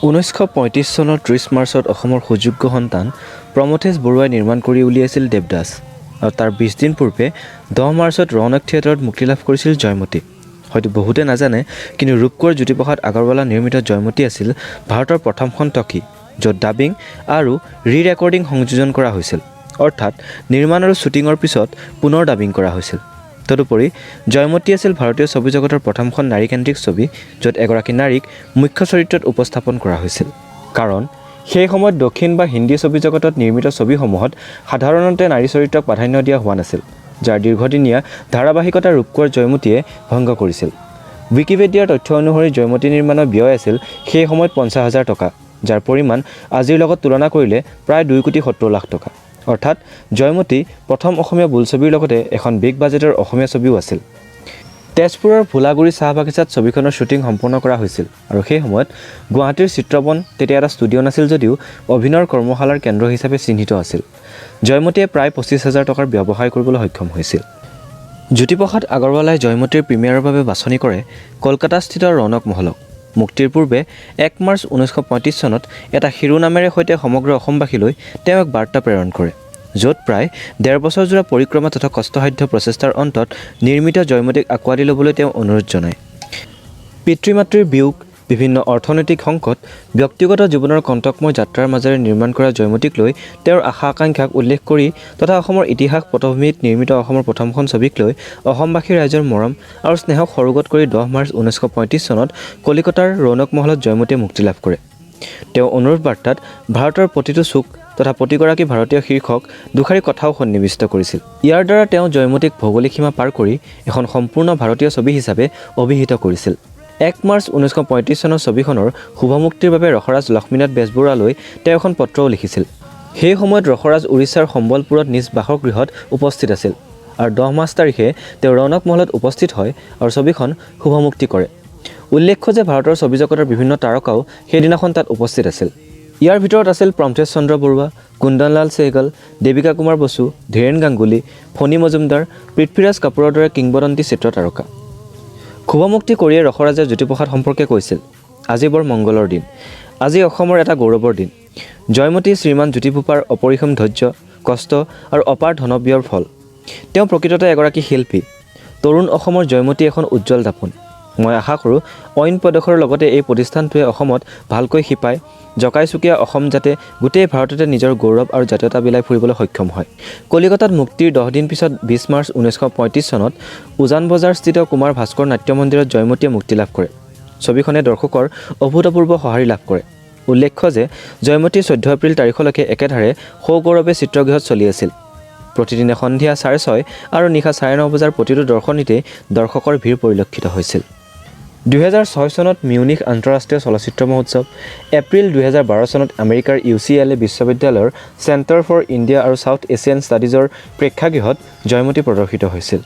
1935 চনৰ 30 মাৰ্চত অসমৰ সুযোগ্য সন্তান প্ৰমথেশ বৰুৱাই নিৰ্মাণ কৰি উলিয়াইছিল দেৱদাস আৰু তাৰ 20 দিন পূৰ্বে 10 মাৰ্চত ৰৌনক থিয়েটাৰত মুক্তি লাভ কৰিছিল জয়মতি। হয়তো বহুতে নাজানে, কিন্তু ৰূপকোঁৱৰ জ্যোতিপ্ৰসাদ আগৰৱালা নিৰ্মিত জয়মতি আছিল ভাৰতৰ প্ৰথমখন টকি, য'ত ডাবিং আৰু ৰি-ৰেকৰ্ডিং সংযোজন কৰা হৈছিল, অৰ্থাৎ নিৰ্মাণ আৰু শ্বুটিঙৰ পিছত পুনৰ ডাবিং কৰা হৈছিল। তদুপৰি জয়মতি আছিল ভাৰতীয় ছবি জগতৰ প্ৰথমখন নাৰীকেন্দ্ৰিক ছবি, য'ত এগৰাকী নাৰীক মুখ্য চৰিত্ৰত উপস্থাপন কৰা হৈছিল। কাৰণ সেই সময়ত দক্ষিণ বা হিন্দী ছবি জগতত নিৰ্মিত ছবিসমূহত সাধাৰণতে নাৰী চৰিত্ৰক প্ৰাধান্য দিয়া হোৱা নাছিল, যাৰ দীৰ্ঘদিনীয়া ধাৰাবাহিকতা ৰূপকোঁৱৰ জয়মতীয়ে ভংগ কৰিছিল। ৱিকিপিডিয়াৰ তথ্য অনুসৰি জয়মতী নিৰ্মাণৰ ব্যয় আছিল সেই সময়ত 50,000 টকা, যাৰ পৰিমাণ আজিৰ লগত তুলনা কৰিলে প্ৰায় 2,70,00,000 টকা। অৰ্থাৎ জয়মতী প্ৰথম অসমীয়া বোলছবিৰ লগতে এখন বিগ বাজেটৰ অসমীয়া ছবিও আছিল। তেজপুৰৰ ভোলাগুৰি চাহ বাগিচাত ছবিখনৰ শ্বুটিং সম্পূৰ্ণ কৰা হৈছিল আৰু সেই সময়ত গুৱাহাটীৰ চিত্ৰবন তেতিয়া এটা ষ্টুডিঅ' নাছিল যদিও অভিনয়ৰ কৰ্মশালাৰ কেন্দ্ৰ হিচাপে চিহ্নিত আছিল। জয়মতীয়ে প্ৰায় 25,000 টকাৰ ব্যৱসায় কৰিবলৈ সক্ষম হৈছিল। জ্যোতিপ্ৰসাদ আগৰৱালাই জয়মতীৰ প্ৰিমিয়াৰৰ বাবে বাছনি কৰে কলকাতাস্থিত ৰৌনক মহলক। মুক্তিৰ পূৰ্বে 1 মাৰ্চ 1935 চনত এটা শিৰোনামেৰে সৈতে সমগ্ৰ অসমবাসীলৈ তেওঁ এক বাৰ্তা প্ৰেৰণ কৰে, য'ত প্ৰায় 1.5 বছৰজোৰা পৰিক্ৰমা তথা কষ্টসাধ্য প্ৰচেষ্টাৰ অন্তত নিৰ্মিত জয়মতীক আঁকোৱালি ল'বলৈ তেওঁ অনুৰোধ জনায়। পিতৃ মাতৃৰ বিয়োগ, বিভিন্ন অৰ্থনৈতিক সংকট, ব্যক্তিগত জীৱনৰ কণ্টকময় যাত্ৰাৰ মাজেৰে নিৰ্মাণ কৰা জয়মতীক লৈ তেওঁৰ আশা আকাংক্ষাক উল্লেখ কৰি তথা অসমৰ ইতিহাস পটভূমিত নিৰ্মিত অসমৰ প্ৰথমখন ছবিক লৈ অসমবাসী ৰাইজৰ মৰম আৰু স্নেহক সৰুগত কৰি 10 মাৰ্চ 1935 চনত কলিকতাৰ ৰৌনক মহলত জয়মতীয়ে মুক্তি লাভ কৰে। তেওঁ অনুৰোধ বাৰ্তাত ভাৰতৰ প্ৰতিটো চুক তথা প্ৰতিগৰাকী ভাৰতীয় শীৰ্ষক দুষাৰি কথাও সন্নিৱিষ্ট কৰিছিল। ইয়াৰ দ্বাৰা তেওঁ জয়মতীক ভৌগোলিক সীমা পাৰ কৰি এখন সম্পূৰ্ণ ভাৰতীয় ছবি হিচাপে অভিহিত কৰিছিল। 1 মাৰ্চ 1935 চনৰ ছবিখনৰ শুভমুক্তিৰ বাবে ৰসৰাজ লক্ষ্মীনাথ বেজবৰুৱালৈ তেওঁ এখন পত্ৰও লিখিছিল। সেই সময়ত ৰসৰাজ উৰিষ্যাৰ সম্বলপুৰত নিজ বাসগৃহত উপস্থিত আছিল আৰু 10 মাৰ্চ তাৰিখে তেওঁ ৰৌনক মহলত উপস্থিত হয় আৰু ছবিখন শুভমুক্তি কৰে। উল্লেখ্য যে ভাৰতৰ ছবি জগতৰ বিভিন্ন তাৰকাও সেইদিনাখন তাত উপস্থিত আছিল। ইয়াৰ ভিতৰত আছিল প্ৰমথেশ চন্দ্ৰ বৰুৱা, কুন্দনলাল চেহগল, দেৱিকা কুমাৰ বসু, ধীৰেন গাংগুলী, ফণী মজুমদাৰ, পৃথ্বীৰাজ কাপুৰৰ দৰে কিংবদন্তী চিত্ৰ তাৰকা। শুভমুক্তি কৰিয়ে ৰসৰাজে জ্যোতিপ্ৰসাদ সম্পৰ্কে কৈছিল, আজি বৰ মংগলৰ দিন, আজি অসমৰ এটা গৌৰৱৰ দিন। জয়মতী শ্ৰীমান জ্যোতিপ্ৰসাদৰ অপৰিসীম ধৈৰ্য, কষ্ট আৰু অপাৰ ধনব্যয়ৰ ফল। তেওঁ প্ৰকৃততে এগৰাকী শিল্পী। তৰুণ অসমৰ জয়মতী এখন উজ্জ্বল দাপোন। মই আশা কৰোঁ অইন প্ৰদেশৰ লগতে এই প্ৰতিষ্ঠানটোৱে অসমত ভালকৈ শিপাই জকাইচুকীয়া অসম যাতে গোটেই ভাৰততে নিজৰ গৌৰৱ আৰু জাতীয়তা বিলাই ফুৰিবলৈ সক্ষম হয়। কলিকতাত মুক্তিৰ 10 দিন পিছত 20 মাৰ্চ 1935 চনত উজান বজাৰস্থিত কুমাৰ ভাস্কৰ নাট্য মন্দিৰত জয়মতীয়ে মুক্তি লাভ কৰে। ছবিখনে দৰ্শকৰ অভূতপূৰ্ব সঁহাৰি লাভ কৰে। উল্লেখ্য যে জয়মতী 14 এপ্ৰিল তাৰিখলৈকে একেধাৰে সগৌৰৱে চিত্ৰগৃহত চলি আছিল। প্ৰতিদিনে সন্ধিয়া 6:30 আৰু নিশা 9:30 বজাৰ প্ৰতিটো দৰ্শনীতেই দৰ্শকৰ ভিৰ পৰিলক্ষিত হৈছিল। 2006 চনত মিউনিখ আন্তঃৰাষ্ট্ৰীয় চলচ্চিত্ৰ মহোৎসৱ, এপ্ৰিল 2012 চনত আমেৰিকাৰ UCLA বিশ্ববিদ্যালয়ৰ চেণ্টাৰ ফৰ ইণ্ডিয়া আৰু ছাউথ এছিয়ান ষ্টাডিজৰ প্ৰেক্ষাগৃহত জয়মতী প্ৰদৰ্শিত হৈছিল।